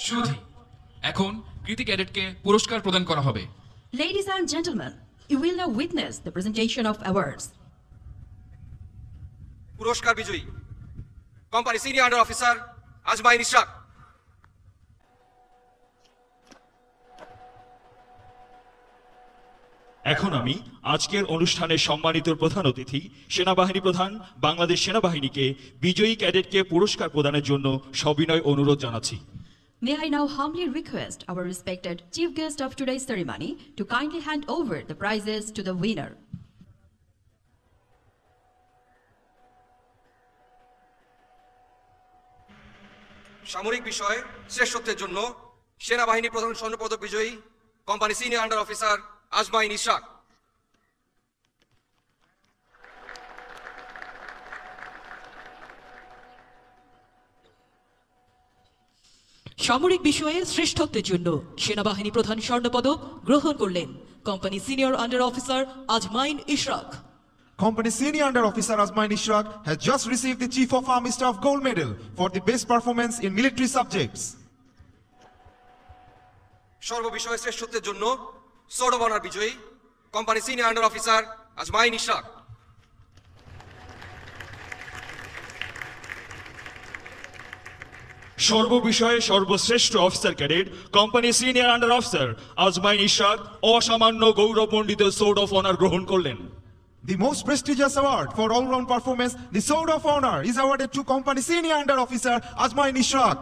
সুধী, এখন কৃতি ক্যাডেটকে পুরস্কার প্রদান করা হবে। Ladies and gentlemen, you will now witness the presentation of awards. পুরস্কার বিজয়ী কোম্পানি সিনিয়র আন্ডার অফিসার আজমাইন ইশরাক। এখন আমি আজকের অনুষ্ঠানের সম্মানিত প্রধান অতিথি সেনাবাহিনী প্রধান বাংলাদেশ সেনাবাহিনীকে বিজয়ী ক্যাডেটকে পুরস্কার প্রদানের জন্য সবিনয় অনুরোধ জানাচ্ছি। May I now humbly request our respected chief guest of today's ceremony to kindly hand over the prizes to the winner. সামরিক বিষয়ে শ্রেষ্ঠত্বের জন্য সেনাবাহিনী প্রধান স্বর্ণপদক বিজয়ী কোম্পানি সিনিয়র আন্ডার অফিসার আজমাইন ইশরাক। সামরিক বিষয়ে শ্রেষ্ঠত্বের জন্য সেনাবাহিনী প্রধান স্বর্ণপদক গ্রহণ করলেন কোম্পানি সিনিয়র আন্ডার অফিসার আজমাইন Ishraq. Company Senior Under Officer Azmain Ishraq has just received the Chief of Army Staff Gold Medal for the best performance in military subjects. সর্ববিষয়ে শ্রেষ্ঠত্বের জন্য সোর্ড অফ অনার বিজয়ী কোম্পানি সিনিয়র আন্ডার অফিসার আজমাইন ইশরাক। সর্ববিষয়ে সর্বশ্রেষ্ঠ officer cadet company senior under officer আজমাইন ইশরাক অসামান্য গৌরবমণ্ডিত sword of honour গ্রহণ করলেন। The most prestigious award for all-round performance, the Sword of Honor, is awarded to Company Senior Under Officer Azmain Ishraq.